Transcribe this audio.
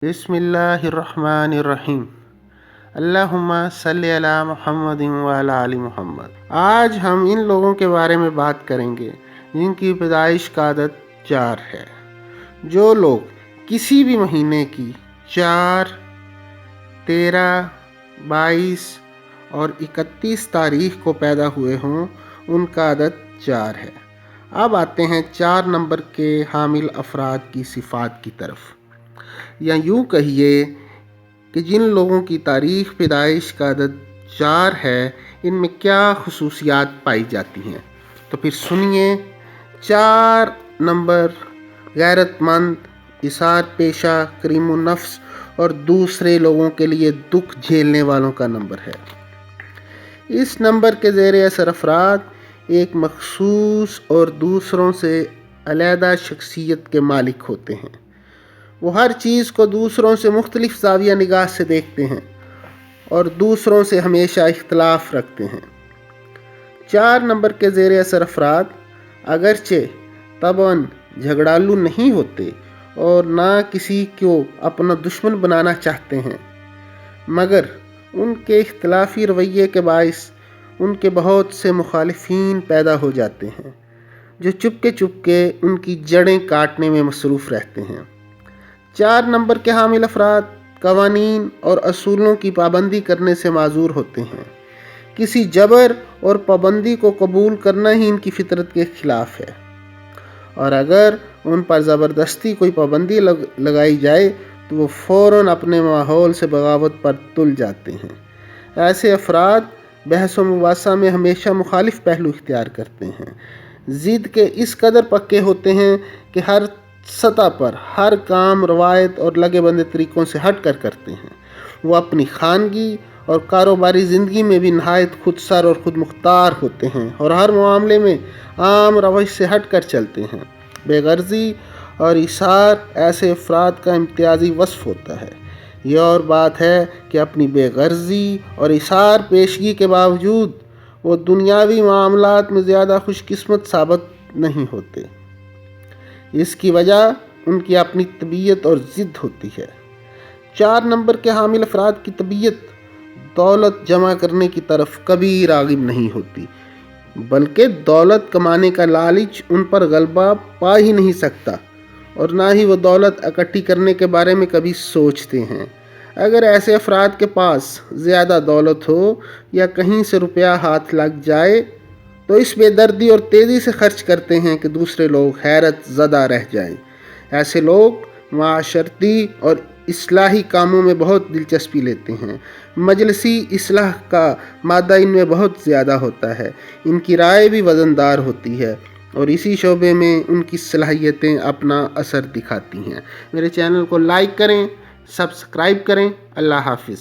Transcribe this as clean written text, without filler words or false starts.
بسم اللہ الرحمن الرحیم۔ اللہم صلی علی محمد وعلی آل محمد۔ آج ہم ان لوگوں کے بارے میں بات کریں گے جن کی پیدائش کا عدد 4 ہے۔ جو لوگ کسی بھی مہینے کی 4، 13، 22 اور 31 تاریخ کو پیدا ہوئے ہوں ان کا عدد 4 ہے۔ اب آتے ہیں 4 نمبر کے حامل افراد کی صفات کی طرف، یا یوں کہیے کہ جن لوگوں کی تاریخ پیدائش کا عدد 4 ہے ان میں کیا خصوصیات پائی جاتی ہیں۔ تو پھر سنیے۔ 4 نمبر غیرت مند، ایثار پیشہ، کریم النفس اور دوسرے لوگوں کے لیے دکھ جھیلنے والوں کا نمبر ہے۔ اس نمبر کے زیر اثر افراد ایک مخصوص اور دوسروں سے علیحدہ شخصیت کے مالک ہوتے ہیں۔ وہ ہر چیز کو دوسروں سے مختلف زاویہ نگاہ سے دیکھتے ہیں اور دوسروں سے ہمیشہ اختلاف رکھتے ہیں۔ 4 نمبر کے زیر اثر افراد اگرچہ طبعاً جھگڑالو نہیں ہوتے اور نہ کسی کو اپنا دشمن بنانا چاہتے ہیں، مگر ان کے اختلافی رویے کے باعث ان کے بہت سے مخالفین پیدا ہو جاتے ہیں جو چپکے ان کی جڑیں کاٹنے میں مصروف رہتے ہیں۔ 4 نمبر کے حامل افراد قوانین اور اصولوں کی پابندی کرنے سے معذور ہوتے ہیں۔ کسی جبر اور پابندی کو قبول کرنا ہی ان کی فطرت کے خلاف ہے، اور اگر ان پر زبردستی کوئی پابندی لگائی جائے تو وہ فوراً اپنے ماحول سے بغاوت پر تل جاتے ہیں۔ ایسے افراد بحث و مباحثہ میں ہمیشہ مخالف پہلو اختیار کرتے ہیں، ضد کے اس قدر پکے ہوتے ہیں کہ ہر سطح پر ہر کام روایت اور لگے بندے طریقوں سے ہٹ کر کرتے ہیں۔ وہ اپنی خانگی اور کاروباری زندگی میں بھی نہایت خود سر اور خود مختار ہوتے ہیں اور ہر معاملے میں عام روش سے ہٹ کر چلتے ہیں۔ بے غرضی اور ایثار ایسے افراد کا امتیازی وصف ہوتا ہے۔ یہ اور بات ہے کہ اپنی بے غرضی اور ایثار پیشگی کے باوجود وہ دنیاوی معاملات میں زیادہ خوش قسمت ثابت نہیں ہوتے۔ اس کی وجہ ان کی اپنی طبیعت اور ضد ہوتی ہے۔ 4 نمبر کے حامل افراد کی طبیعت دولت جمع کرنے کی طرف کبھی راغب نہیں ہوتی، بلکہ دولت کمانے کا لالچ ان پر غلبہ پا ہی نہیں سکتا، اور نہ ہی وہ دولت اکٹھی کرنے کے بارے میں کبھی سوچتے ہیں۔ اگر ایسے افراد کے پاس زیادہ دولت ہو یا کہیں سے روپیہ ہاتھ لگ جائے تو اس بے دردی اور تیزی سے خرچ کرتے ہیں کہ دوسرے لوگ حیرت زدہ رہ جائیں۔ ایسے لوگ معاشرتی اور اصلاحی کاموں میں بہت دلچسپی لیتے ہیں۔ مجلسی اصلاح کا مادہ ان میں بہت زیادہ ہوتا ہے۔ ان کی رائے بھی وزندار ہوتی ہے اور اسی شعبے میں ان کی صلاحیتیں اپنا اثر دکھاتی ہیں۔ میرے چینل کو لائک کریں، سبسکرائب کریں۔ اللہ حافظ۔